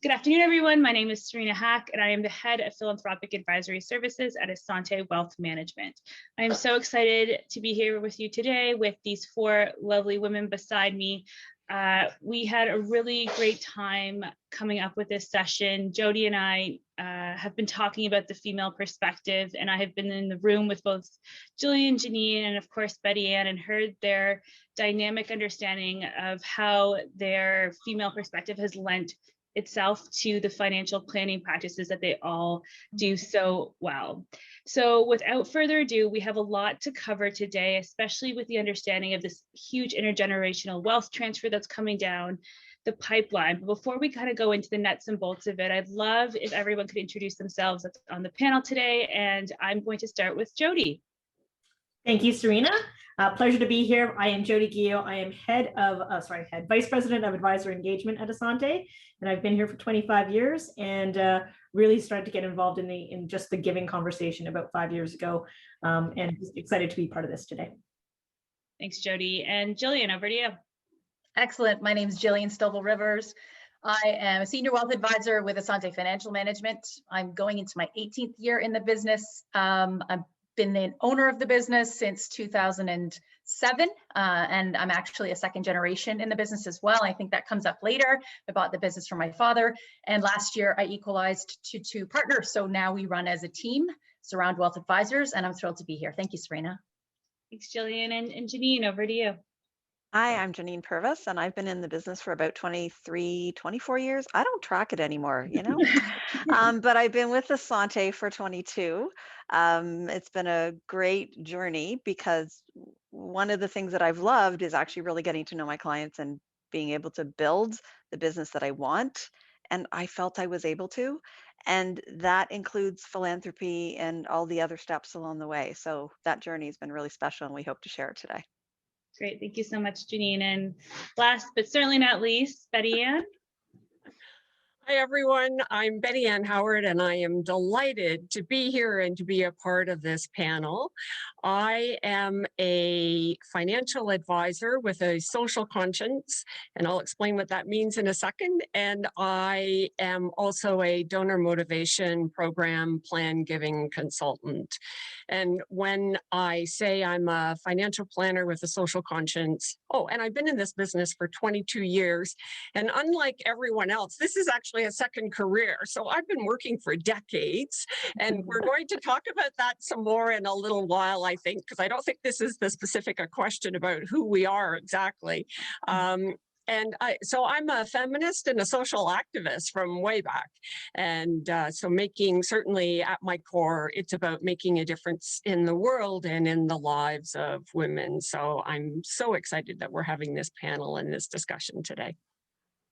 Good afternoon, everyone. My name is Serena Hak, and I am the head of Philanthropic Advisory Services at Assante Wealth Management. I am so excited to be here with you today with these four lovely women beside me. We had a really great time coming up with this session. Joady and I have been talking about the female perspective, and I have been in the room with both Gillian, Janine, and of course Betty Ann, and heard their dynamic understanding of how their female perspective has lent itself to the financial planning practices that they all do so well. So without further ado, we have a lot to cover today, especially with the understanding of this huge intergenerational wealth transfer that's coming down the pipeline. But before we kind of go into the nuts and bolts of it, I'd love if everyone could introduce themselves on the panel today. And I'm going to start with Joady. Thank you, Serena. Pleasure to be here. I am Joady Guyot. I am Vice President of Advisor Engagement at Assante, and I've been here for 25 years and really started to get involved in just the giving conversation about 5 years ago, and just excited to be part of this today. Thanks, Joady. And Gillian, over to you. Excellent. My name is Gillian Stovel Rivers. I am a senior wealth advisor with Assante Financial Management. I'm going into my 18th year in the business. I've been the owner of the business since 2007, and I'm actually a second generation in the business as well. I think that comes up later. I bought the business from my father, and last year I equalized to 2 partners. So now we run as a team, Surround Wealth Advisors, and I'm thrilled to be here. Thank you, Serena. Thanks, Gillian. And Janine, over to you. Hi, I'm Janine Purvis, and I've been in the business for about 23, 24 years. I don't track it anymore, but I've been with Assante for 22. It's been a great journey because one of the things that I've loved is actually really getting to know my clients and being able to build the business that I want. And I felt I was able to. And that includes philanthropy and all the other steps along the way. So that journey has been really special, and we hope to share it today. Great, thank you so much, Janine. And last but certainly not least, Betty Ann. Hi, everyone. I'm Betty Ann Howard, and I am delighted to be here and to be a part of this panel. I am a financial advisor with a social conscience, and I'll explain what that means in a second. And I am also a donor motivation program plan giving consultant. And when I say I'm a financial planner with a social conscience, and I've been in this business for 22 years, and unlike everyone else, this is actually a second career. So I've been working for decades, and we're going to talk about that some more in a little while, I think, because I don't think this is the specific question about who we are exactly. So I'm a feminist and a social activist from way back. And so certainly at my core, it's about making a difference in the world and in the lives of women. So I'm so excited that we're having this panel and this discussion today.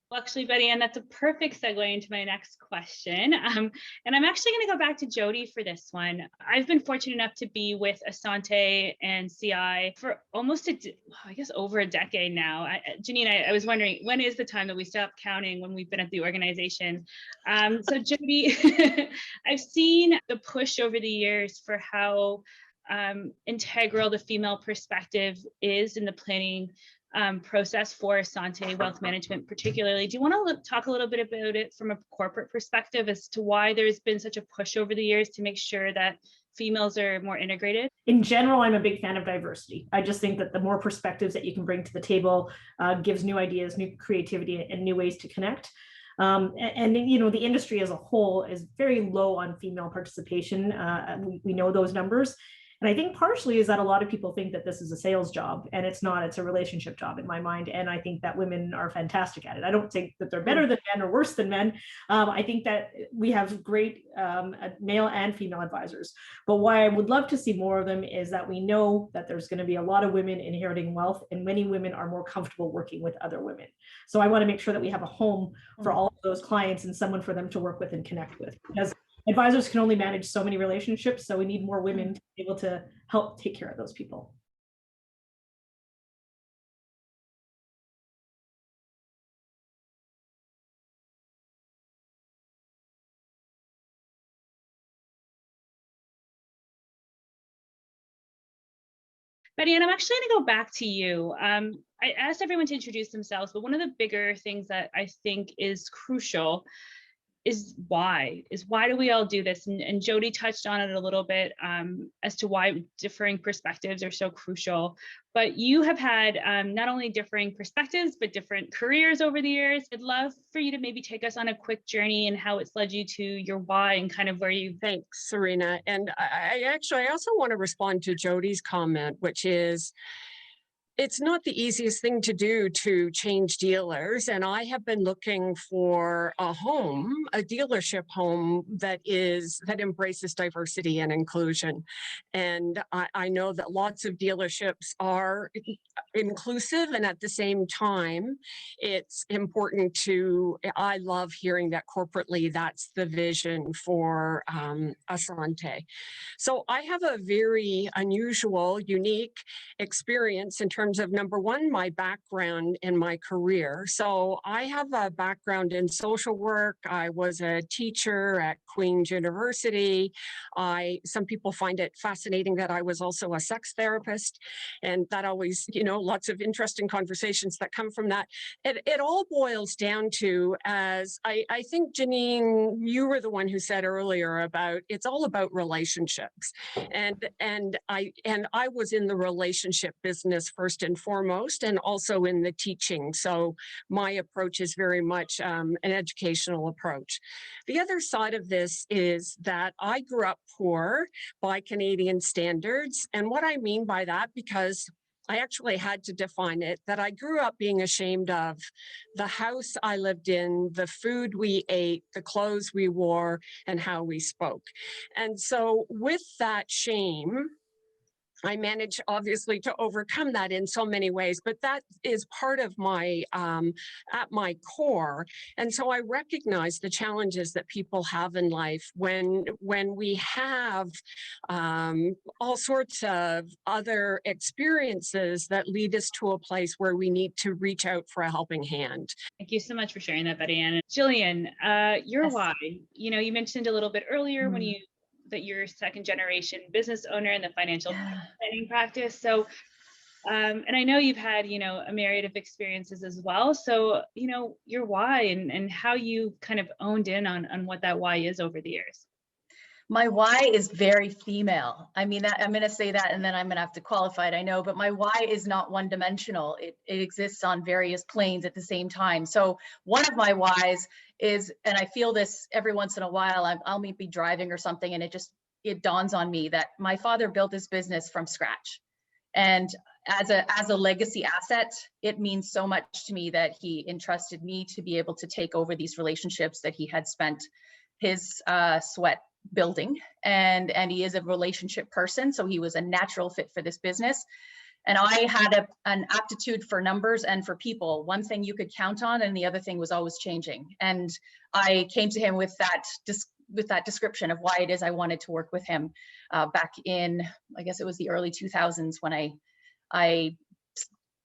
Well, actually, Betty Ann, that's a perfect segue into my next question. And I'm actually going to go back to Joady for this one. I've been fortunate enough to be with Assante and CI for almost over a decade now. Janine, I was wondering, when is the time that we stop counting when we've been at the organization? So Joady, I've seen the push over the years for how integral the female perspective is in the planning process for Assante Wealth Management particularly. Do you want to talk a little bit about it from a corporate perspective as to why there's been such a push over the years to make sure that females are more integrated? In general, I'm a big fan of diversity. I just think that the more perspectives that you can bring to the table gives new ideas, new creativity, and new ways to connect. The industry as a whole is very low on female participation. We know those numbers. And I think partially is that a lot of people think that this is a sales job, and it's not. It's a relationship job in my mind. And I think that women are fantastic at it. I don't think that they're better than men or worse than men. I think that we have great male and female advisors. But why I would love to see more of them is that we know that there's going to be a lot of women inheriting wealth, and many women are more comfortable working with other women. So I want to make sure that we have a home for all of those clients and someone for them to work with and connect with, because advisors can only manage so many relationships, so we need more women to be able to help take care of those people. Betty Ann, I'm actually going to go back to you. I asked everyone to introduce themselves, but one of the bigger things that I think is crucial is why do we all do this? And Joady touched on it a little bit as to why differing perspectives are so crucial. But you have had not only differing perspectives, but different careers over the years. I'd love for you to maybe take us on a quick journey and how it's led you to your why and kind of where you. Thanks, Serena. And I also want to respond to Jody's comment, which is, it's not the easiest thing to do to change dealers. And I have been looking for a home, a dealership home that embraces diversity and inclusion. And I know that lots of dealerships are inclusive, and at the same time, it's important I love hearing that corporately, that's the vision for Assante. So I have a very unusual, unique experience in terms of, number one, my background in my career. So I have a background in social work. I was a teacher at Queen's University. Some people find it fascinating that I was also a sex therapist, and that always, lots of interesting conversations that come from that. It all boils down to, as I think, Janine, you were the one who said earlier about, it's all about relationships. And I was in the relationship business first and foremost, and also in the teaching. So my approach is very much an educational approach. The other side of this is that I grew up poor by Canadian standards. And what I mean by that, because I actually had to define it, that I grew up being ashamed of the house I lived in, the food we ate, the clothes we wore, and how we spoke. And so with that shame, I managed, obviously, to overcome that in so many ways, but that is part of my, at my core. And so I recognize the challenges that people have in life when we have all sorts of other experiences that lead us to a place where we need to reach out for a helping hand. Thank you so much for sharing that, Betty Ann. And Gillian, your Yes. why, you mentioned a little bit earlier that you're a second generation business owner in the financial planning practice. So, and I know you've had, a myriad of experiences as well. So, your why and how you kind of owned in on what that why is over the years. My why is very female. I mean, I'm going to say that, and then I'm going to have to qualify it, I know, but my why is not one dimensional. It exists on various planes at the same time. So one of my whys is, and I feel this every once in a while, I'll be driving or something, and it dawns on me that my father built this business from scratch. And as a legacy asset, it means so much to me that he entrusted me to be able to take over these relationships that he had spent his sweat building, and he is a relationship person, so he was a natural fit for this business. And I had an aptitude for numbers and for people. One thing you could count on, and the other thing was always changing. And I came to him with that description of why it is I wanted to work with him back in, I guess it was the early 2000s, when I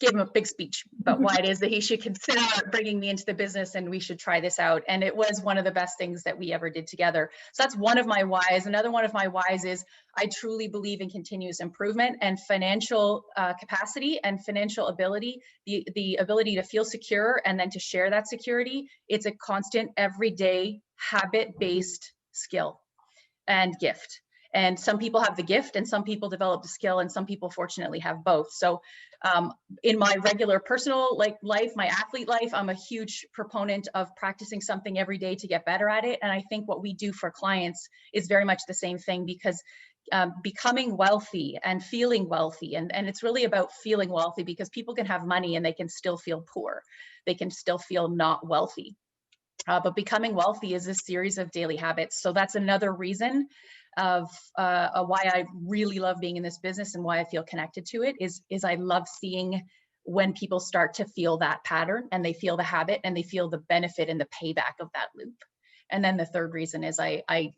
gave him a big speech about why it is that he should consider bringing me into the business and we should try this out. And it was one of the best things that we ever did together. So that's one of my whys. Another one of my whys is I truly believe in continuous improvement and financial capacity and financial ability, the ability to feel secure and then to share that security. It's a constant, everyday, habit-based skill and gift. And some people have the gift and some people develop the skill, and some people fortunately have both. So in my regular personal life, my athlete life, I'm a huge proponent of practicing something every day to get better at it. And I think what we do for clients is very much the same thing, because becoming wealthy and feeling wealthy, and it's really about feeling wealthy, because people can have money and they can still feel poor. They can still feel not wealthy. But becoming wealthy is a series of daily habits. So that's another reason of why I really love being in this business and why I feel connected to it is I love seeing when people start to feel that pattern and they feel the habit and they feel the benefit and the payback of that loop. And then the third reason is I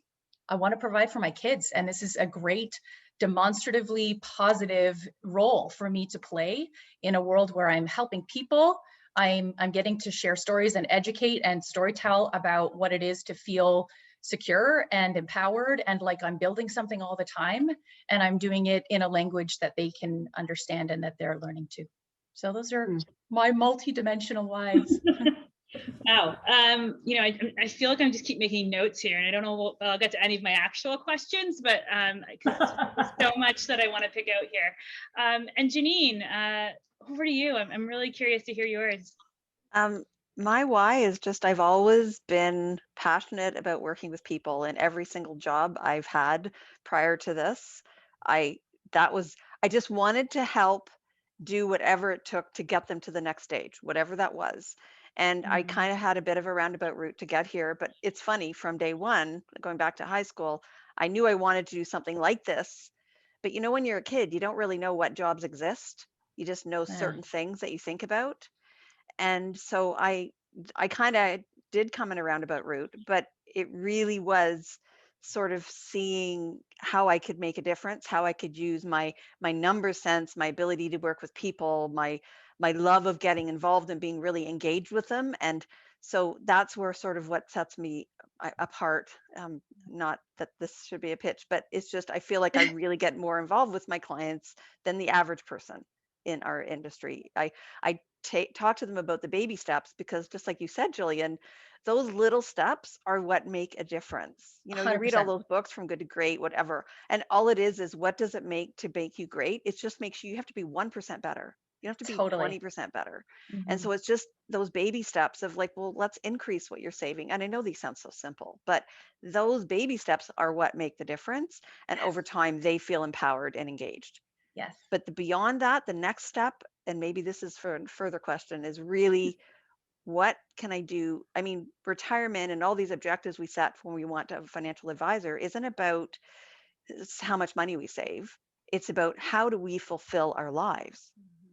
want to provide for my kids. And this is a great demonstratively positive role for me to play in a world where I'm helping people. I'm getting to share stories and educate and storytell about what it is to feel secure and empowered and like I'm building something all the time, and I'm doing it in a language that they can understand and that they're learning too. So those are my multi-dimensional whys. Wow. I feel like I'm just keep making notes here, and I don't know if I'll get to any of my actual questions, but because there's so much that I want to pick out here. And Janine, over to you. I'm really curious to hear yours. My why is just I've always been passionate about working with people in every single job I've had prior to this. I just wanted to help do whatever it took to get them to the next stage, whatever that was. And I kind of had a bit of a roundabout route to get here, but it's funny, from day one, going back to high school, I knew I wanted to do something like this. But you know, when you're a kid, you don't really know what jobs exist. You just know certain things that you think about. And so I kind of did come in a roundabout route, but it really was sort of seeing how I could make a difference, how I could use my number sense, my ability to work with people, my love of getting involved and being really engaged with them. And so that's where sort of what sets me apart. Not that this should be a pitch, but it's just I feel like I really get more involved with my clients than the average person in our industry. I talk to them about the baby steps, because just like you said, Gillian, those little steps are what make a difference. You know, you read all 100%. those books from Good to Great, whatever, and all it is what does it make to make you great? It just makes you have to be 1% better. You have to be Totally. 20% better. And so it's just those baby steps of like, well, let's increase what you're saving. And I know these sound so simple, but those baby steps are what make the difference. And over time, they feel empowered and engaged. Yes. But beyond that, the next step, and maybe this is for a further question, is really what can I do? I mean, retirement and all these objectives we set when we want to have a financial advisor isn't about how much money we save. It's about how do we fulfill our lives.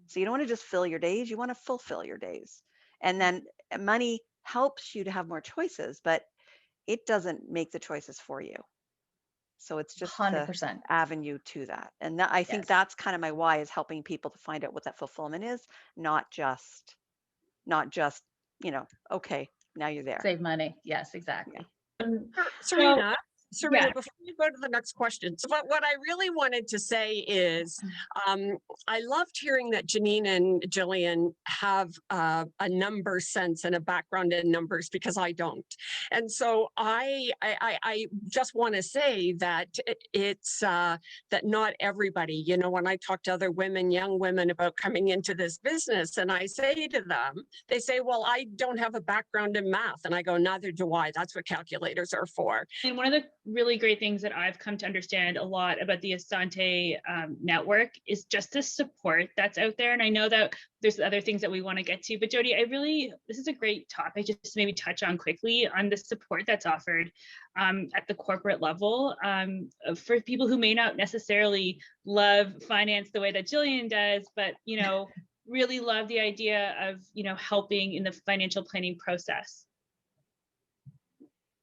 So you don't want to just fill your days, you want to fulfill your days. And then money helps you to have more choices, but it doesn't make the choices for you. So it's just 100%. the avenue to that. And I think that's kind of my why, is helping people to find out what that fulfillment is, not just, okay, now you're there. Save money. Yes, exactly. Yeah. Serena, before you go to the next question, so what I really wanted to say is I loved hearing that Janine and Gillian have a number sense and a background in numbers, because I don't. And so I just want to say that it's that not everybody, you know, when I talk to other women, young women, about coming into this business, and I say to them, they say, well, I don't have a background in math. And I go, neither do I. That's what calculators are for. And one of the really great things that I've come to understand a lot about the Assante network is just the support that's out there. And I know that there's other things that we want to get to, but Joady, this is a great topic just to maybe touch on quickly on the support that's offered at the corporate level for people who may not necessarily love finance the way that Gillian does, but, you know, really love the idea of, you know, helping in the financial planning process.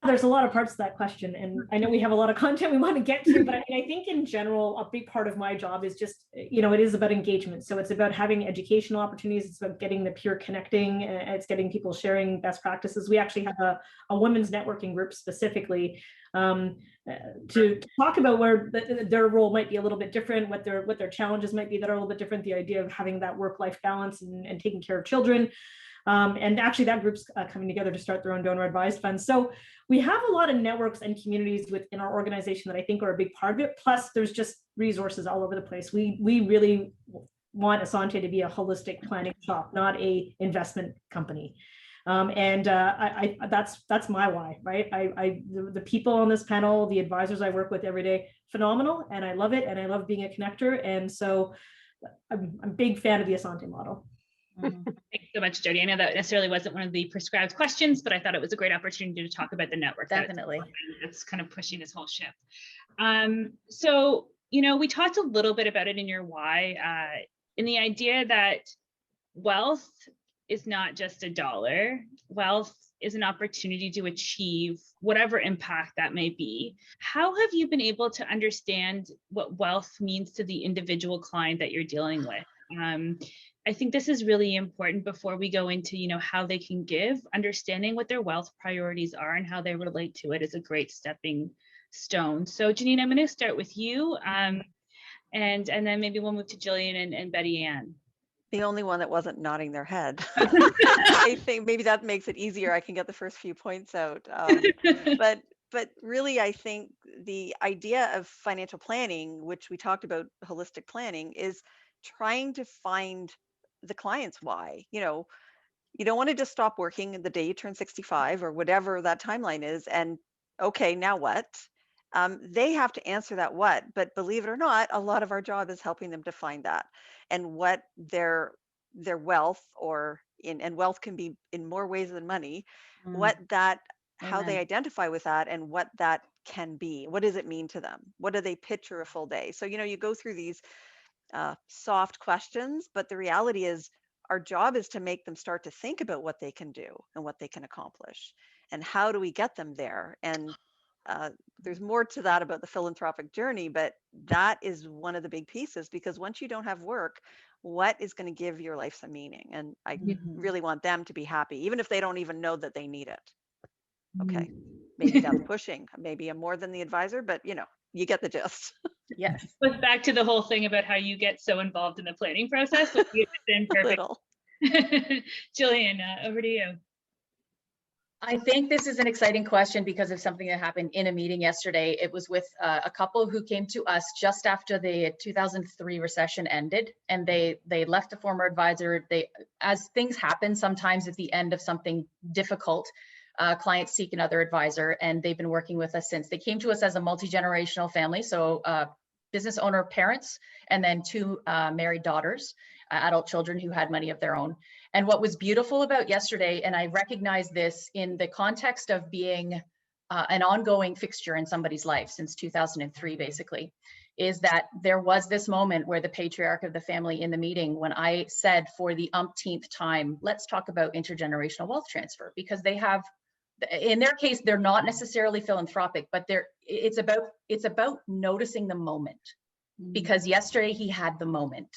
There's a lot of parts to that question, and I know we have a lot of content we want to get to, but I mean, I think in general, a big part of my job is just, you know, it is about engagement. So it's about having educational opportunities. It's about getting the peer connecting. It's getting people sharing best practices. We actually have a women's networking group specifically to talk about where their role might be a little bit different, what their challenges might be that are a little bit different, the idea of having that work-life balance and taking care of children. And actually that group's coming together to start their own donor advised funds. So we have a lot of networks and communities within our organization that I think are a big part of it. Plus there's just resources all over the place. We really want Assante to be a holistic planning shop, not a investment company. That's my why, right? The people on this panel, the advisors I work with every day, phenomenal. And I love it. And I love being a connector. And so I'm a big fan of the Assante model. Thanks so much, Joady. I know that necessarily wasn't one of the prescribed questions, but I thought it was a great opportunity to talk about the network. Definitely. That's kind of pushing this whole ship. So, you know, we talked a little bit about it in your why, in the idea that wealth is not just a dollar. Wealth is an opportunity to achieve whatever impact that may be. How have you been able to understand what wealth means to the individual client that you're dealing with? I think this is really important before we go into, you know, how they can give. Understanding what their wealth priorities are and how they relate to it is a great stepping stone. So Janine, I'm going to start with you, and then maybe we'll move to Gillian and Betty Ann. the only one that wasn't nodding their head. I think maybe that makes it easier. I can get the first few points out. But really, I think the idea of financial planning, which we talked about holistic planning, is trying to find the client's why. You don't want to just stop working the day you turn 65 or whatever that timeline is. And okay, now what? They have to answer that what, but believe it or not, a lot of our job is helping them define that and what their wealth and wealth can be in more ways than money, what that how they Amen. identify with that and what that can be. What does it mean to them? What do they picture a full day? So, you go through these soft questions, but the reality is our job is to make them start to think about what they can do and what they can accomplish. And how do we get them there? And there's more to that about the philanthropic journey, but that is one of the big pieces, because once you don't have work, what is going to give your life some meaning? And I Mhm. really want them to be happy, even if they don't even know that they need it. Okay, maybe that's pushing. Maybe I'm more than the advisor, but you get the gist. Yes. Goes back to the whole thing about how you get so involved in the planning process. So you understand perfect. Little. Gillian, over to you. I think this is an exciting question because of something that happened in a meeting yesterday. It was with a couple who came to us just after the 2003 recession ended, and they left a former advisor. As things happen sometimes at the end of something difficult, clients seek another advisor, and they've been working with us since. They came to us as a multi-generational family, so business owner parents, and then two married daughters, adult children who had money of their own. And what was beautiful about yesterday, and I recognize this in the context of being an ongoing fixture in somebody's life since 2003, basically, is that there was this moment where the patriarch of the family in the meeting, when I said for the umpteenth time, let's talk about intergenerational wealth transfer, because they have, in their case, they're not necessarily philanthropic, but it's about noticing the moment. Because yesterday he had the moment.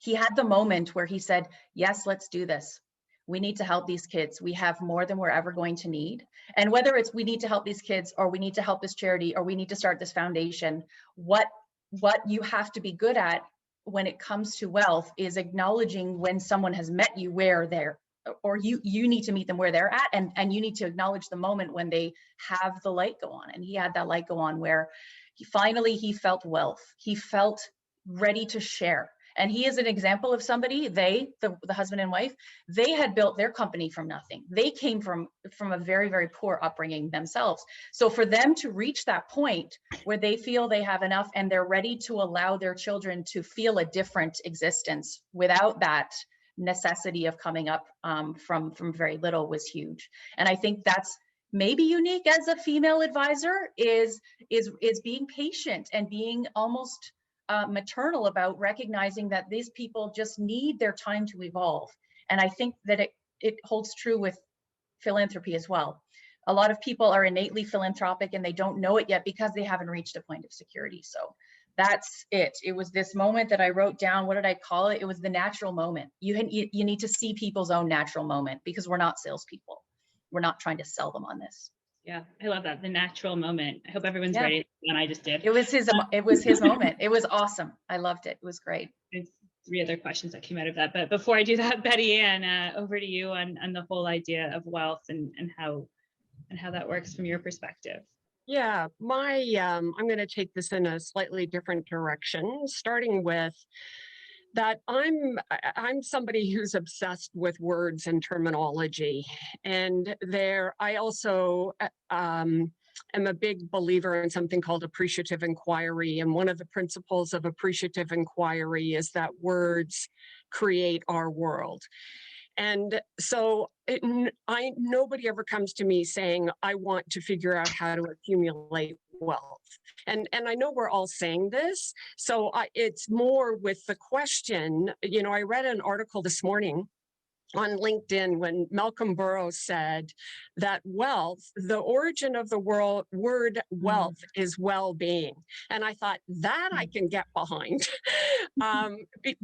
He had the moment where he said, yes, let's do this. We need to help these kids. We have more than we're ever going to need. And whether it's we need to help these kids, or we need to help this charity, or we need to start this foundation, what you have to be good at when it comes to wealth is acknowledging when someone has met you where they're, or you need to meet them where they're at, and you need to acknowledge the moment when they have the light go on. And he had that light go on where he felt wealth. He felt ready to share. And he is an example of somebody, the husband and wife, they had built their company from nothing. They came from a very, very poor upbringing themselves. So for them to reach that point where they feel they have enough and they're ready to allow their children to feel a different existence without that necessity of coming up from very little was huge. And I think that's maybe unique as a female advisor is being patient and being almost maternal about recognizing that these people just need their time to evolve. And I think that it holds true with philanthropy as well. A lot of people are innately philanthropic and they don't know it yet because they haven't reached a point of security. So that's it. It was this moment that I wrote down. What did I call it? It was the natural moment. You need to see people's own natural moment, because we're not salespeople. We're not trying to sell them on this. Yeah, I love that. The natural moment. I hope everyone's ready. And I just did. It was his moment. It was awesome. I loved it. It was great. There's 3 other questions that came out of that. But before I do that, Betty Ann, over to you on the whole idea of wealth and how that works from your perspective. Yeah, I'm going to take this in a slightly different direction, starting with that I'm somebody who's obsessed with words and terminology. And I also am a big believer in something called appreciative inquiry. And one of the principles of appreciative inquiry is that words create our world. And so nobody ever comes to me saying, I want to figure out how to accumulate wealth. And I know we're all saying this. So it's more with the question, I read an article this morning on LinkedIn when Malcolm Burrows said that wealth, the origin of the word wealth is well-being. And I thought that I can get behind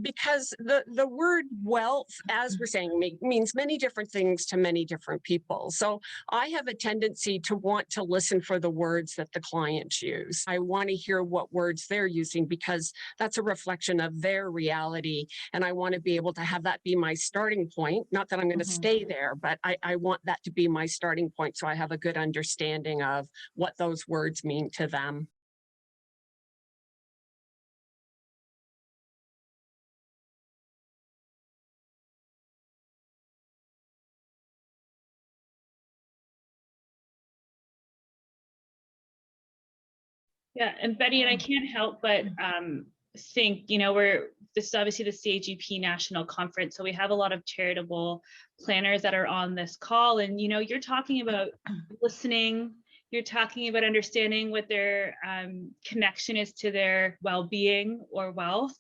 because the word wealth, as we're saying, means many different things to many different people. So I have a tendency to want to listen for the words that the clients use. I want to hear what words they're using because that's a reflection of their reality. And I want to be able to have that be my starting point. Not that I'm going to stay there, but I want that to be my starting point so I have a good understanding of what those words mean to them. Yeah, and Betty, and I can't help but think, this is obviously the CAGP National Conference, so we have a lot of charitable planners that are on this call, and you're talking about listening, you're talking about understanding what their connection is to their well-being or wealth.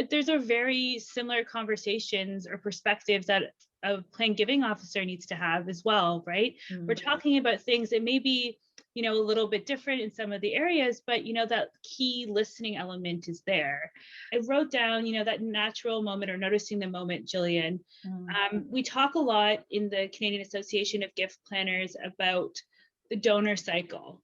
There's a very similar conversations or perspectives that a plan giving officer needs to have as well, right? We're talking about things that may be a little bit different in some of the areas, but that key listening element is there. I wrote down, that natural moment or noticing the moment, Gillian. We talk a lot in the Canadian Association of Gift Planners about the donor cycle.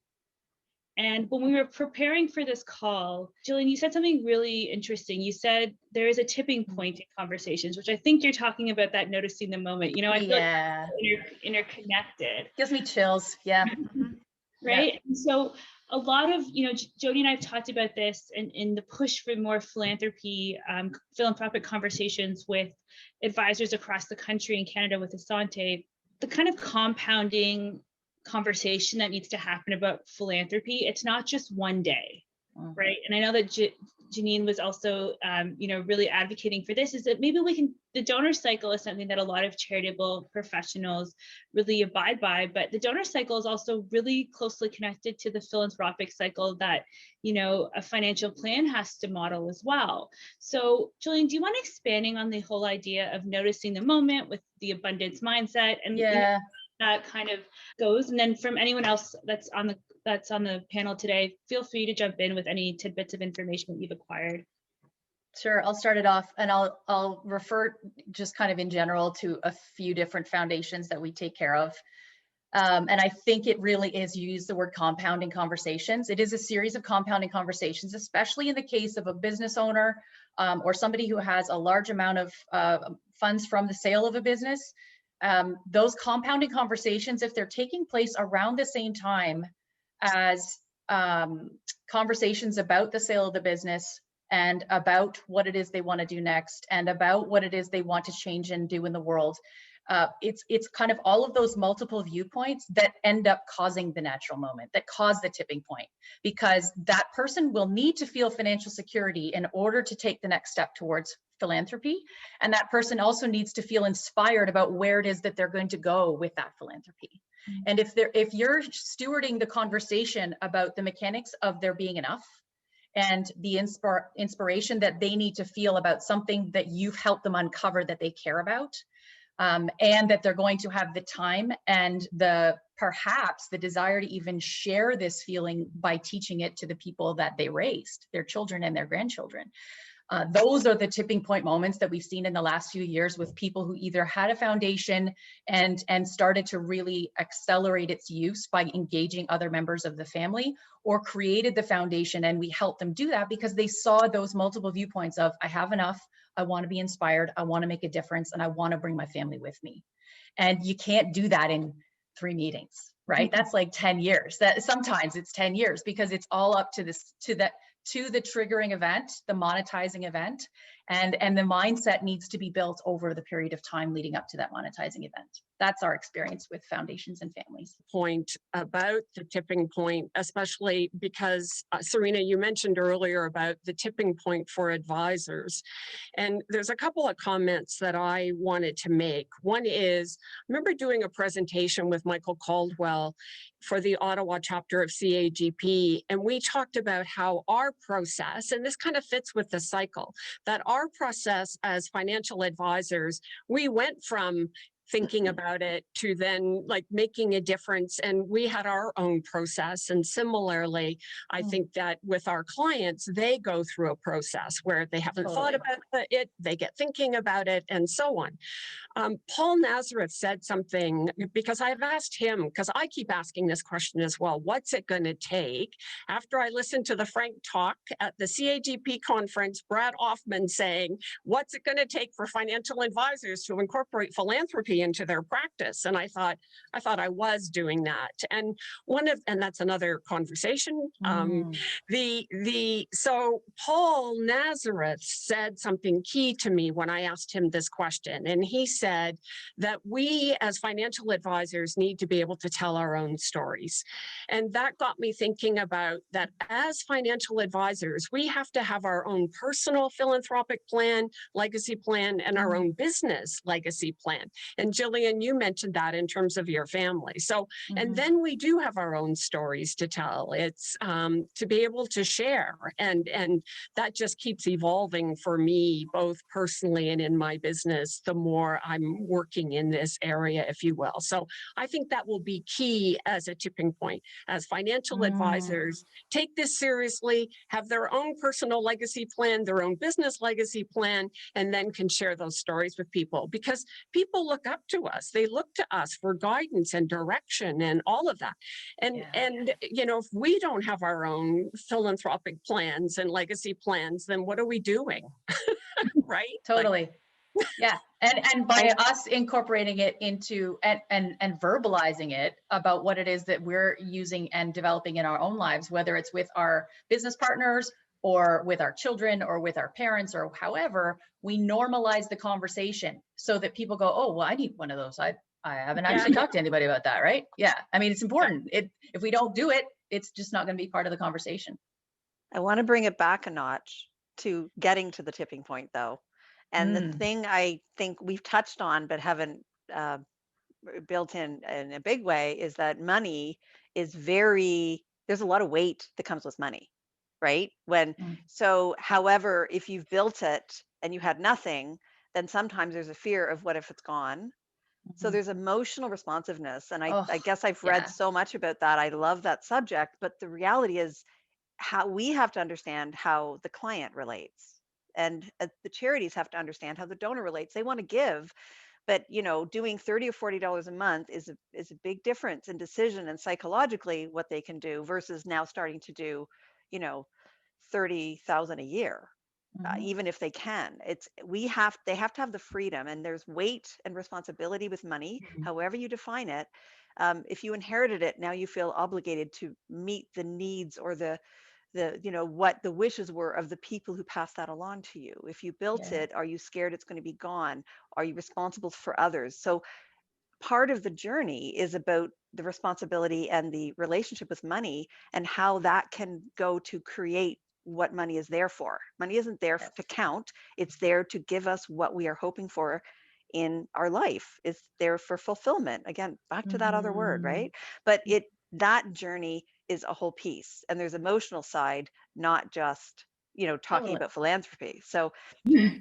And when we were preparing for this call, Gillian, you said something really interesting. You said there is a tipping point in conversations, which I think you're talking about that noticing the moment. I feel like you're interconnected. Gives me chills. Yeah. Right. Yeah. And so a lot of, Joady and I have talked about this in the push for more philanthropy, philanthropic conversations with advisors across the country and Canada with Assante, the kind of compounding conversation that needs to happen about philanthropy. It's not just one day, right? And I know that Janine was also, really advocating for this, is that maybe the donor cycle is something that a lot of charitable professionals really abide by, but the donor cycle is also really closely connected to the philanthropic cycle that, a financial plan has to model as well. So Gillian, do you want expanding on the whole idea of noticing the moment with the abundance mindset and that kind of goes? And then from anyone else that's on the panel today, feel free to jump in with any tidbits of information that you've acquired. Sure, I'll start it off, and I'll refer just kind of in general to a few different foundations that we take care of. And I think it really is, you use the word compounding conversations. It is a series of compounding conversations, especially in the case of a business owner or somebody who has a large amount of funds from the sale of a business. Those compounding conversations, if they're taking place around the same time as conversations about the sale of the business and about what it is they want to do next and about what it is they want to change and do in the world. It's kind of all of those multiple viewpoints that end up causing the natural moment, that cause the tipping point, because that person will need to feel financial security in order to take the next step towards philanthropy. And that person also needs to feel inspired about where it is that they're going to go with that philanthropy. And if you're stewarding the conversation about the mechanics of there being enough and the inspiration that they need to feel about something that you've helped them uncover that they care about, and that they're going to have the time and perhaps the desire to even share this feeling by teaching it to the people that they raised, their children and their grandchildren. Those are the tipping point moments that we've seen in the last few years with people who either had a foundation and started to really accelerate its use by engaging other members of the family, or created the foundation and we helped them do that because they saw those multiple viewpoints of, I have enough, I want to be inspired, I want to make a difference, and I want to bring my family with me. And you can't do that in 3 meetings, right? That's like 10 years. That sometimes it's 10 years because it's all up to the triggering event, the monetizing event, and the mindset needs to be built over the period of time leading up to that monetizing event. That's our experience with foundations and families. Point about the tipping point, especially because Serena, you mentioned earlier about the tipping point for advisors. And there's a couple of comments that I wanted to make. One is, I remember doing a presentation with Michael Caldwell for the Ottawa chapter of CAGP, and we talked about how our process, and this kind of fits with the cycle, that our our process as financial advisors, we went from thinking about it to then like making a difference. And we had our own process. And similarly, I think that with our clients, they go through a process where they haven't thought about it, they get thinking about it, and so on. Paul Nazareth said something, because I've asked him, because I keep asking this question as well, what's it going to take? After I listened to the Frank talk at the CAGP conference, Brad Hoffman saying, what's it going to take for financial advisors to incorporate philanthropy into their practice? And I thought I was doing that. And that's another conversation. So Paul Nazareth said something key to me when I asked him this question. And he said that we as financial advisors need to be able to tell our own stories. And that got me thinking about that as financial advisors, we have to have our own personal philanthropic plan, legacy plan, and our own business legacy plan. And Gillian, you mentioned that in terms of your family. So, and then we do have our own stories to tell. It's to be able to share. And that just keeps evolving for me, both personally and in my business, the more I'm working in this area, if you will. So I think that will be key as a tipping point. As financial advisors take this seriously, have their own personal legacy plan, their own business legacy plan, and then can share those stories with people, because people look up to us. They look to us for guidance and direction and all of that. And you know, if we don't have our own philanthropic plans and legacy plans, then what are we doing? Right? Totally. Yeah. And by us incorporating it into and verbalizing it about what it is that we're using and developing in our own lives, whether it's with our business partners or with our children or with our parents or however, we normalize the conversation so that people go, oh, well, I need one of those. I haven't actually talked to anybody about that, right? Yeah. I mean, it's important. If we don't do it, it's just not going to be part of the conversation. I want to bring it back a notch to getting to the tipping point, though. And the thing I think we've touched on but haven't built in a big way is that money is there's a lot of weight that comes with money, right? So however, if you've built it and you had nothing, then sometimes there's a fear of what if it's gone. So there's emotional responsiveness. And I guess I've read so much about that. I love that subject, but the reality is how we have to understand how the client relates. And the charities have to understand how the donor relates. They want to give, but you know, doing $30 or $40 a month is a big difference in decision and psychologically what they can do versus now starting to do, you know, 30,000 a year, even if they can. They have to have the freedom, and there's weight and responsibility with money, however you define it. If you inherited it, now you feel obligated to meet the needs or the you know, what the wishes were of the people who passed that along to you. If you built it, are you scared it's going to be gone? Are you responsible for others? So part of the journey is about the responsibility and the relationship with money and how that can go to create what money is there for. Money isn't there to count. It's there to give us what we are hoping for in our life. It's there for fulfillment. Again, back to that other word, right? But that journey is a whole piece, and there's emotional side, not just, you know, talking about philanthropy. So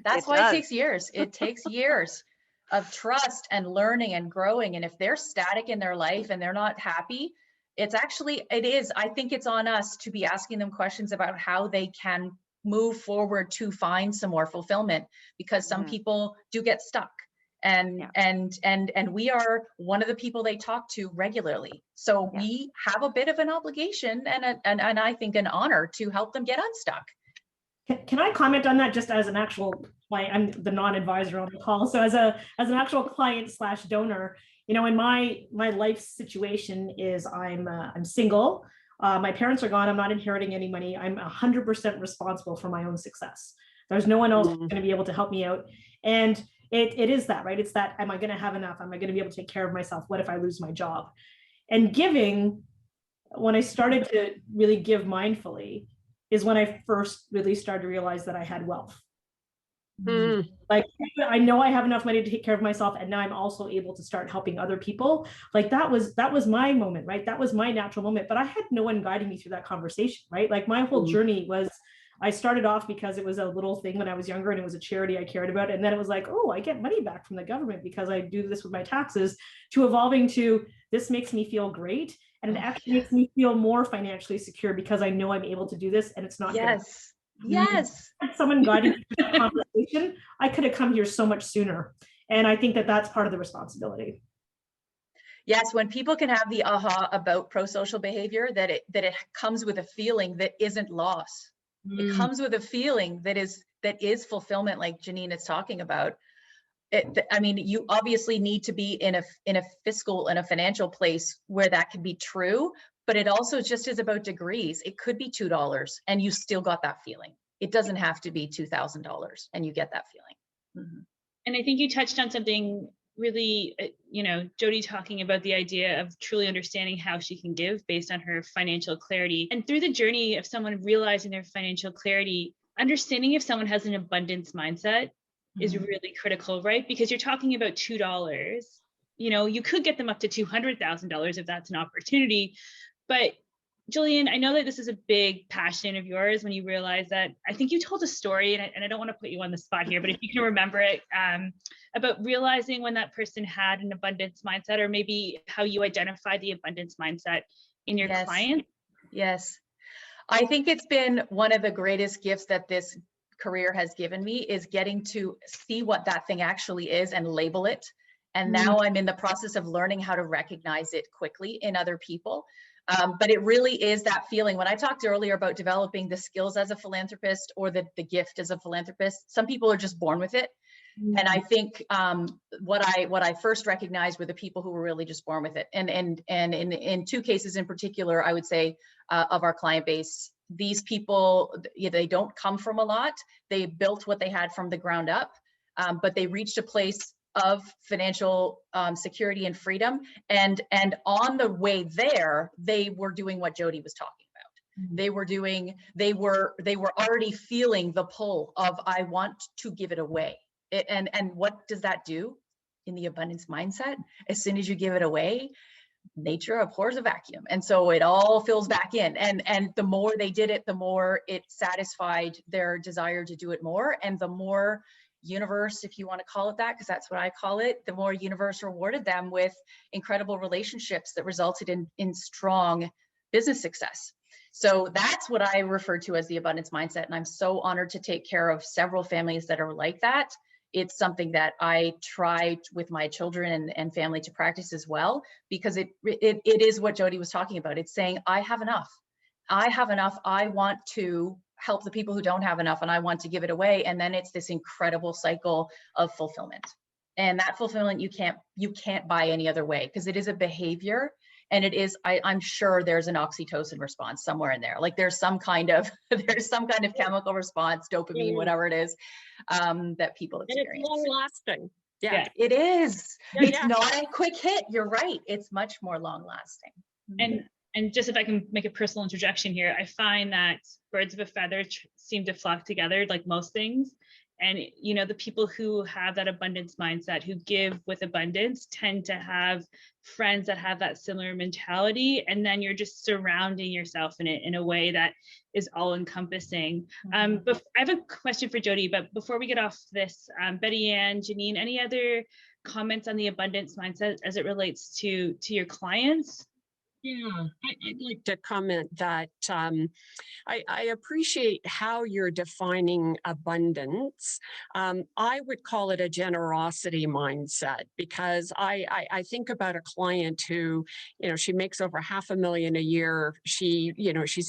that's why it takes years. It takes years of trust and learning and growing. And if they're static in their life and they're not happy, I think it's on us to be asking them questions about how they can move forward to find some more fulfillment, because some people do get stuck. And we are one of the people they talk to regularly. So we have a bit of an obligation and I think an honor to help them get unstuck. Can I comment on that just as an actual client? I'm the non-advisor on the call. So as an actual client / donor, you know, in my life situation is I'm single. My parents are gone. I'm not inheriting any money. I'm 100% responsible for my own success. There's no one else going to be able to help me out. And it is that, right? It's that, am I going to have enough? Am I going to be able to take care of myself? What if I lose my job? And giving, when I started to really give mindfully, is when I first really started to realize that I had wealth. Like, I know I have enough money to take care of myself, and now I'm also able to start helping other people. Like that was my moment, right? That was my natural moment, but I had no one guiding me through that conversation, right? Like my whole journey was I started off because it was a little thing when I was younger and it was a charity I cared about. And then it was like, oh, I get money back from the government because I do this with my taxes, to evolving to this makes me feel great. And it actually makes me feel more financially secure because I know I'm able to do this and it's not Yes. Yes. Someone guiding the conversation, I could have come here so much sooner. And I think that that's part of the responsibility. Yes, when people can have the aha about pro-social behavior, that it comes with a feeling that isn't loss. It comes with a feeling that is fulfillment, like Janine is talking about. I mean, you obviously need to be in a fiscal and a financial place where that can be true, but it also just is about degrees. It could be $2 and you still got that feeling. It doesn't have to be $2,000 and you get that feeling. And I think you touched on something really, Joady talking about the idea of truly understanding how she can give based on her financial clarity. And through the journey of someone realizing their financial clarity, understanding if someone has an abundance mindset is really critical, right? Because you're talking about $2, you could get them up to $200,000 if that's an opportunity. But Gillian, I know that this is a big passion of yours when you realize that, I think you told a story, and I don't want to put you on the spot here, but if you can remember it, about realizing when that person had an abundance mindset, or maybe how you identify the abundance mindset in your client. Yes. I think it's been one of the greatest gifts that this career has given me, is getting to see what that thing actually is and label it. And now I'm in the process of learning how to recognize it quickly in other people. But it really is that feeling. When I talked earlier about developing the skills as a philanthropist or the gift as a philanthropist, some people are just born with it. And I think what I first recognized were the people who were really just born with it. And in two cases in particular, I would say of our client base, these people, they don't come from a lot. They built what they had from the ground up, but they reached a place of financial security and freedom. And on the way there, they were doing what Joady was talking about. They were already feeling the pull of, I want to give it away. And what does that do in the abundance mindset? As soon as you give it away, nature abhors a vacuum. And so it all fills back in. And the more they did it, the more it satisfied their desire to do it more. And the more universe, if you want to call it that, because that's what I call it, the more universe rewarded them with incredible relationships that resulted in strong business success. So that's what I refer to as the abundance mindset. And I'm so honored to take care of several families that are like that. It's something that I try with my children and family to practice as well, because it is what Joady was talking about. It's saying, I have enough. I have enough. I want to help the people who don't have enough, and I want to give it away. And then it's this incredible cycle of fulfillment. And that fulfillment you can't buy any other way, because it is a behavior. And it is, I'm sure there's an oxytocin response somewhere in there. Like there's some kind of chemical response, dopamine, whatever it is, that people experience. And it's long lasting. Yeah, it is. Yeah, it's not a quick hit. You're right. It's much more long lasting. And just if I can make a personal interjection here, I find that birds of a feather seem to flock together, like most things. And, the people who have that abundance mindset, who give with abundance, tend to have friends that have that similar mentality. And then you're just surrounding yourself in it in a way that is all encompassing. But I have a question for Joady, but before we get off this, Betty Ann, Janine, any other comments on the abundance mindset as it relates to your clients? Yeah, I'd like to comment that I appreciate how you're defining abundance. I would call it a generosity mindset, because I think about a client who, she makes over $500,000 a year. She's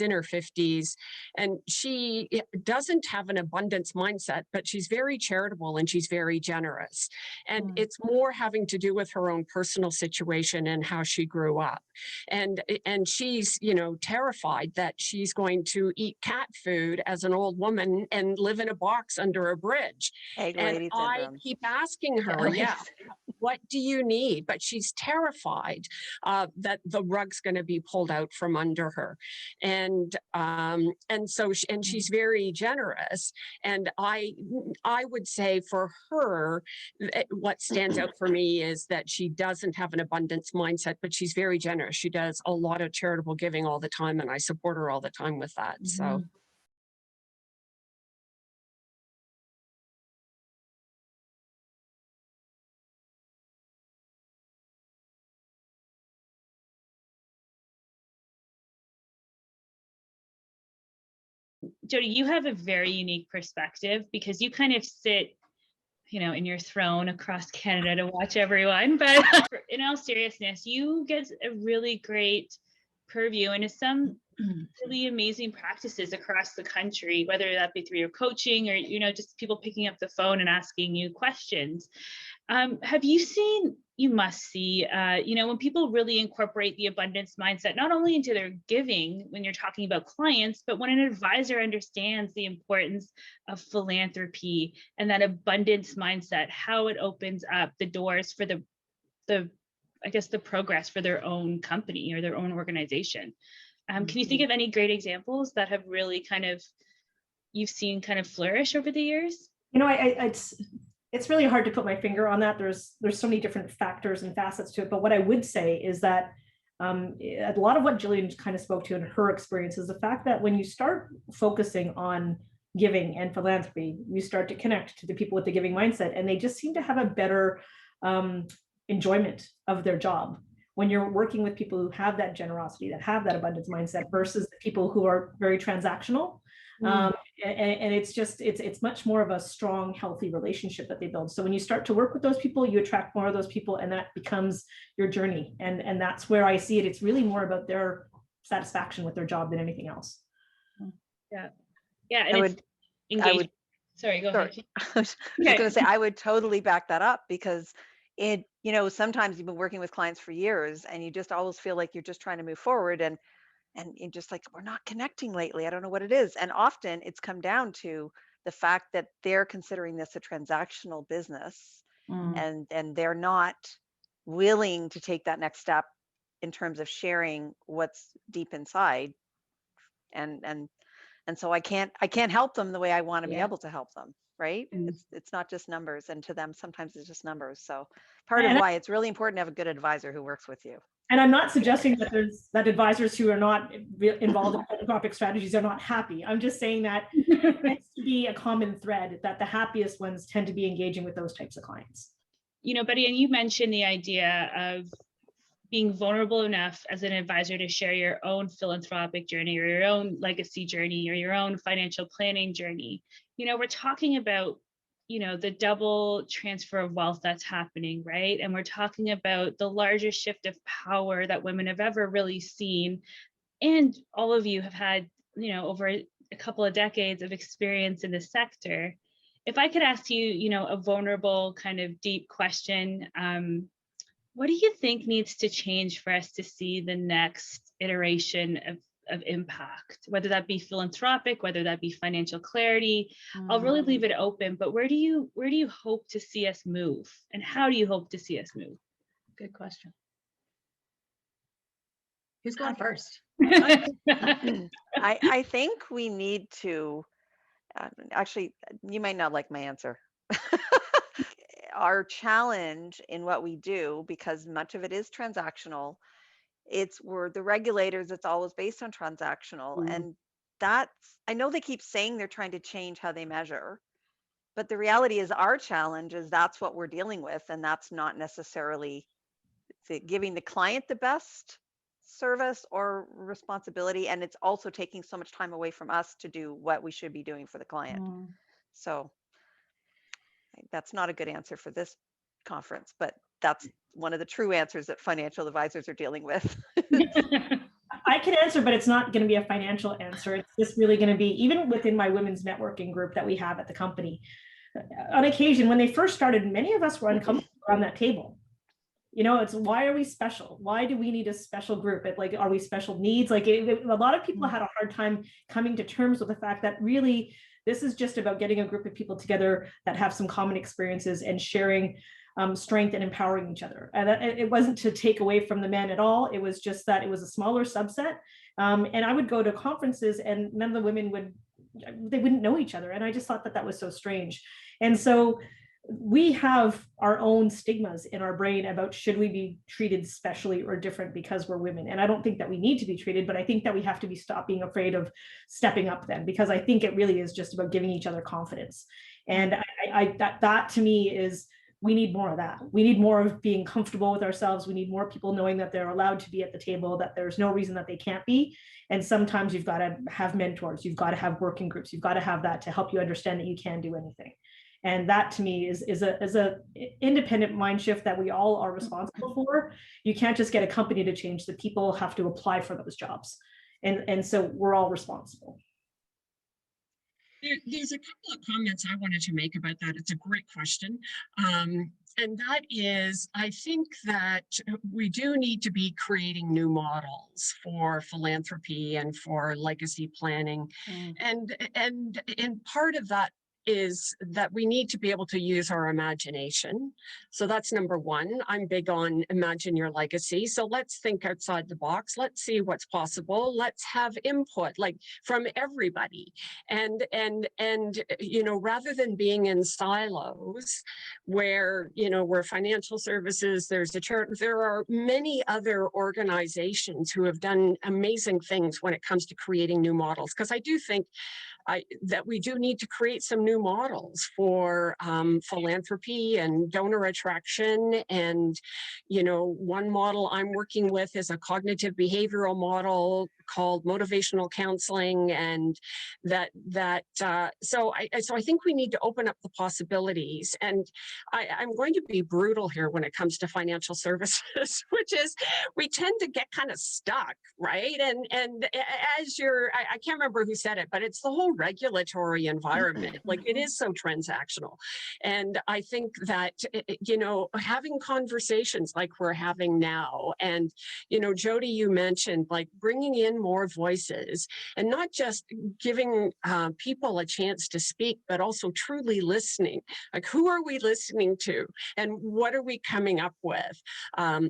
in her 50s, and she doesn't have an abundance mindset, but she's very charitable and she's very generous. And it's more having to do with her own personal situation and how she grew up. And she's, terrified that she's going to eat cat food as an old woman and live in a box under a bridge. And I keep asking her, what do you need? But she's terrified that the rug's going to be pulled out from under her. And so she's very generous. And I would say for her, what stands out for me is that she doesn't have an abundance mindset, but she's very generous. She does a lot of charitable giving all the time, and I support her all the time with that. So Joady, you have a very unique perspective because you kind of sit, in your throne across Canada to watch everyone. But in all seriousness, you get a really great purview into some really amazing practices across the country, whether that be through your coaching or, just people picking up the phone and asking you questions. Have you seen, you must see, when people really incorporate the abundance mindset, not only into their giving when you're talking about clients, but when an advisor understands the importance of philanthropy and that abundance mindset, how it opens up the doors for the progress for their own company or their own organization. Can you think of any great examples that have really you've seen flourish over the years? It's really hard to put my finger on that. There's so many different factors and facets to it. But what I would say is that a lot of what Gillian kind of spoke to in her experience is the fact that when you start focusing on giving and philanthropy, you start to connect to the people with the giving mindset, and they just seem to have a better enjoyment of their job when you're working with people who have that generosity, that have that abundance mindset, versus the people who are very transactional. And it's much more of a strong, healthy relationship that they build. So when you start to work with those people, you attract more of those people, and that becomes your journey. And that's where I see it. It's really more about their satisfaction with their job than anything else. Yeah. And sorry, go ahead. I was going to say, I would totally back that up, because sometimes you've been working with clients for years and you just always feel like you're just trying to move forward, and you're just like, we're not connecting lately. I don't know what it is. And often it's come down to the fact that they're considering this a transactional business, and they're not willing to take that next step in terms of sharing what's deep inside. And so I can't help them the way I want to be able to help them. Right? It's not just numbers, and to them sometimes it's just numbers. So part of why it's really important to have a good advisor who works with you. And I'm not suggesting that advisors who are not involved in philanthropic strategies are not happy. I'm just saying that it tends to be a common thread that the happiest ones tend to be engaging with those types of clients. Betty, and you mentioned the idea of being vulnerable enough as an advisor to share your own philanthropic journey or your own legacy journey or your own financial planning journey. We're talking about, the double transfer of wealth that's happening, right? And we're talking about the largest shift of power that women have ever really seen. And all of you have had, over a couple of decades of experience in the sector. If I could ask you, a vulnerable kind of deep question, what do you think needs to change for us to see the next iteration of impact, whether that be philanthropic, whether that be financial clarity? I'll really leave it open, but where do you hope to see us move, and how do you hope to see us move? Good question. Who's going first? I think we need to, actually, you might not like my answer. Our challenge in what we do, because much of it is transactional, we're the regulators, it's always based on transactional. And I know they keep saying they're trying to change how they measure, but the reality is our challenge is that's what we're dealing with. And that's not necessarily giving the client the best service or responsibility. And it's also taking so much time away from us to do what we should be doing for the client. So that's not a good answer for this conference, but that's one of the true answers that financial advisors are dealing with. I can answer, but it's not going to be a financial answer. It's just really going to be, even within my women's networking group that we have at the company, on occasion, when they first started, many of us were uncomfortable around that table. It's, why are we special? Why do we need a special group? Are we special needs? A lot of people had a hard time coming to terms with the fact that really, this is just about getting a group of people together that have some common experiences and sharing strength and empowering each other. And it wasn't to take away from the men at all. It was just that it was a smaller subset. And I would go to conferences and none of the women wouldn't know each other. And I just thought that was so strange. And so we have our own stigmas in our brain about should we be treated specially or different because we're women. And I don't think that we need to be treated, but I think that we have to stop being afraid of stepping up then, because I think it really is just about giving each other confidence. And that to me is we need more of that. We need more of being comfortable with ourselves. We need more people knowing that they're allowed to be at the table, that there's no reason that they can't be. And sometimes you've got to have mentors, you've got to have working groups, you've got to have that to help you understand that you can do anything. And that to me is a independent mind shift that we all are responsible for. You can't just get a company to change, the people have to apply for those jobs. And so we're all responsible. There's a couple of comments I wanted to make about that. It's a great question. And that is, I think that we do need to be creating new models for philanthropy and for legacy planning. And part of that is that we need to be able to use our imagination. So that's number one. I'm big on imagine your legacy. So let's think outside the box. Let's see what's possible. Let's have input like from everybody. And you know, rather than being in silos where, you know, we're financial services, there's a charity, there are many other organizations who have done amazing things when it comes to creating new models. Because I do think that we do need to create some new models for philanthropy and donor attraction. And, you know, one model I'm working with is a cognitive behavioral model called motivational counseling. And so I think we need to open up the possibilities. And I'm going to be brutal here when it comes to financial services, which is we tend to get kind of stuck, right? And as I can't remember who said it, but it's the whole regulatory environment. Like it is so transactional. And I think that, you know, having conversations like we're having now, and, you know, Joady, you mentioned like bringing in more voices and not just giving people a chance to speak, but also truly listening. Like who are we listening to and what are we coming up with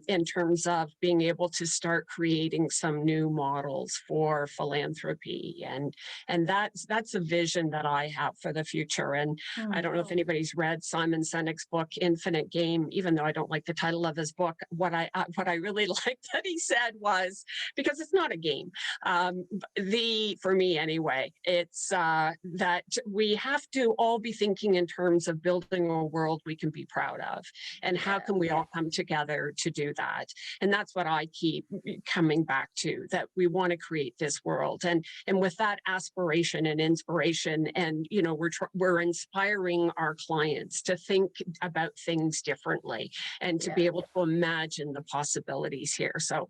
in terms of being able to start creating some new models for philanthropy. And that's a vision that I have for the future. And I don't know if anybody's read Simon Sinek's book, Infinite Game, even though I don't like the title of his book. What I really liked that he said was, because it's not a game, for me anyway, it's that we have to all be thinking in terms of building a world we can be proud of. And how can we all come together to do that? And that's what I keep coming back to, that we want to create this world. And with that aspiration and inspiration, and, you know, we're inspiring our clients to think about things differently and to be able to imagine the possibilities here. So,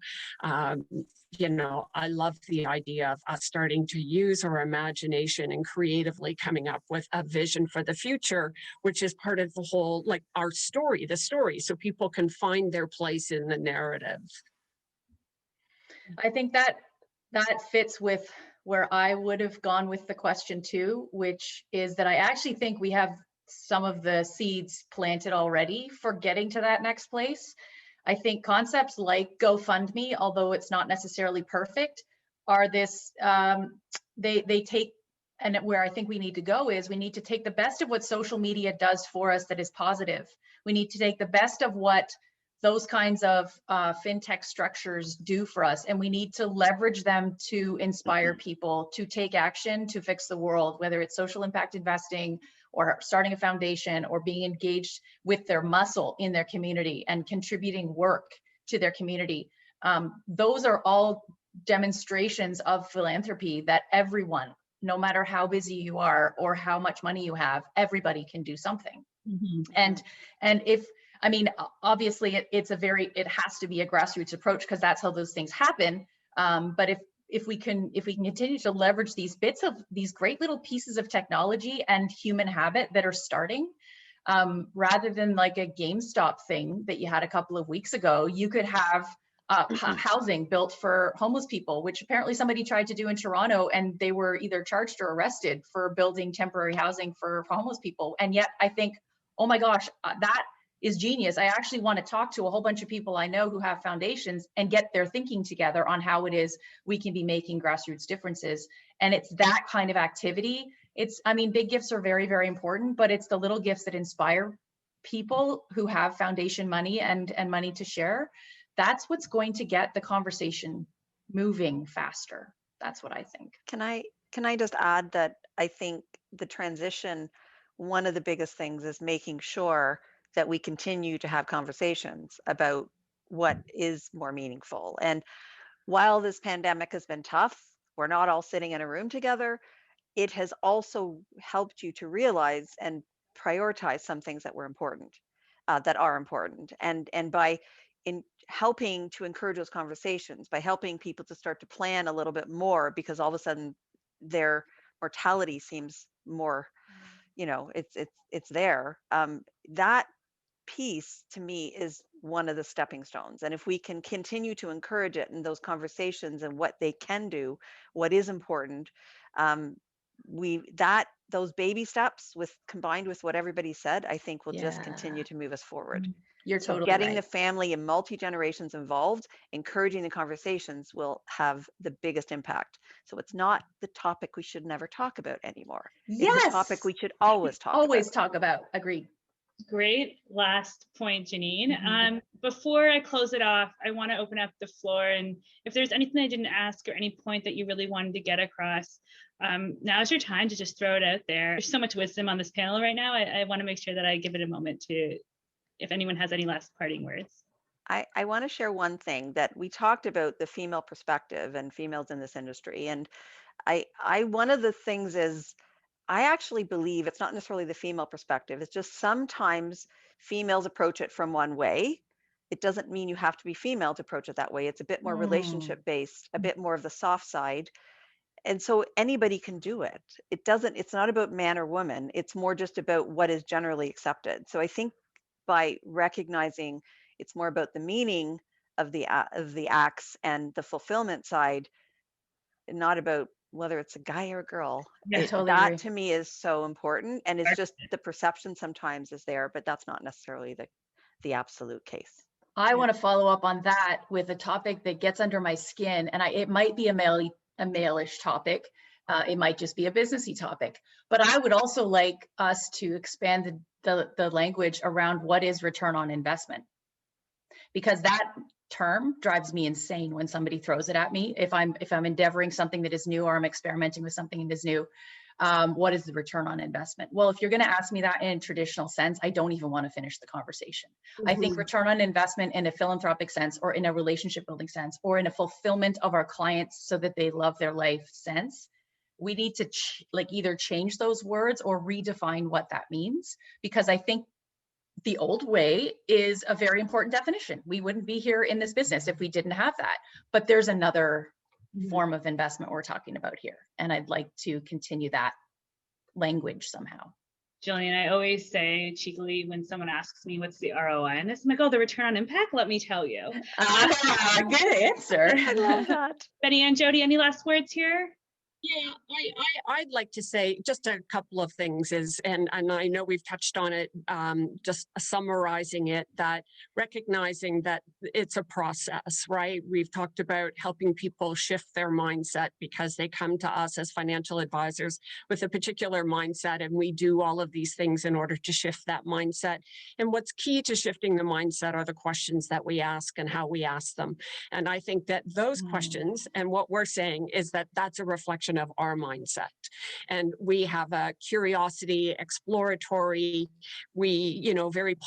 you know, I love the idea of us starting to use our imagination and creatively coming up with a vision for the future, which is part of the whole, like our story, the story, so people can find their place in the narrative. I think that fits with where I would have gone with the question too, which is that I actually think we have some of the seeds planted already for getting to that next place. I think concepts like GoFundMe, although it's not necessarily perfect, are this, they take, and where I think we need to go is we need to take the best of what social media does for us that is positive. We need to take the best of what those kinds of fintech structures do for us, and we need to leverage them to inspire people to take action to fix the world, whether it's social impact investing or starting a foundation or being engaged with their muscle in their community and contributing work to their community. Those are all demonstrations of philanthropy that everyone, no matter how busy you are or how much money you have, everybody can do something. And if, I mean, obviously it has to be a grassroots approach because that's how those things happen. But if we can continue to leverage these bits of these great little pieces of technology and human habit that are starting, rather than like a GameStop thing that you had a couple of weeks ago, you could have housing built for homeless people, which apparently somebody tried to do in Toronto, and they were either charged or arrested for building temporary housing for homeless people. And yet I think, oh my gosh, that is genius. I actually want to talk to a whole bunch of people I know who have foundations and get their thinking together on how it is we can be making grassroots differences. And it's that kind of activity. I mean, big gifts are very, very important, but it's the little gifts that inspire people who have foundation money and money to share. That's what's going to get the conversation moving faster. That's what I think. Can I just add that I think the transition, one of the biggest things is making sure that we continue to have conversations about what is more meaningful. And while this pandemic has been tough, we're not all sitting in a room together. It has also helped you to realize and prioritize some things that were important, that are important. And by in helping to encourage those conversations, by helping people to start to plan a little bit more, because all of a sudden their mortality seems more, it's there. That piece to me is one of the stepping stones. And if we can continue to encourage it in those conversations and what they can do, what is important, um, those baby steps combined with what everybody said, I think will just continue to move us forward. You're So totally getting right. the family and multi-generations involved, encouraging the conversations will have the biggest impact. So it's not the topic we should never talk about anymore. Yes. It's a topic we should always talk Always about. talk about. Agreed. Great last point, Janine. Before I close it off, I want to open up the floor. And if there's anything I didn't ask or any point that you really wanted to get across, now's your time to just throw it out there. There's so much wisdom on this panel right now. I want to make sure that I give it a moment to, if anyone has any last parting words. I want to share one thing that we talked about, the female perspective and females in this industry. And one of the things is, I actually believe it's not necessarily the female perspective. It's just sometimes females approach it from one way. It doesn't mean you have to be female to approach it that way. It's a bit more relationship based, a bit more of the soft side. And so anybody can do it. It's not about man or woman. It's more just about what is generally accepted. So I think by recognizing it's more about the meaning of the acts and the fulfillment side, not about whether it's a guy or a girl. Yeah, totally That agree. to me is so important. And it's just the perception sometimes is there, but that's not necessarily the absolute case. I want to follow up on that with a topic that gets under my skin, and it might be a male-ish topic. It might just be a businessy topic, but I would also like us to expand the language around what is return on investment, because that term drives me insane when somebody throws it at me. If I'm endeavoring something that is new, or I'm experimenting with something that is new, what is the return on investment? Well, if you're going to ask me that in a traditional sense, I don't even want to finish the conversation. I think return on investment in a philanthropic sense, or in a relationship building sense, or in a fulfillment of our clients so that they love their life sense, we need to either change those words or redefine what that means, because I think the old way is a very important definition. We wouldn't be here in this business if we didn't have that. But there's another form of investment we're talking about here, and I'd like to continue that language somehow. Gillian, I always say cheekily when someone asks me what's the ROI on this, I'm like, oh, the return on impact, let me tell you. Good answer. I love that. Betty and Joady, any last words here? Yeah, I'd like to say just a couple of things and I know we've touched on it, just summarizing it, that recognizing that it's a process, right? We've talked about helping people shift their mindset because they come to us as financial advisors with a particular mindset, and we do all of these things in order to shift that mindset. And what's key to shifting the mindset are the questions that we ask and how we ask them. And I think that those questions and what we're saying is that that's a reflection of our mindset. And we have a curiosity, exploratory, very positive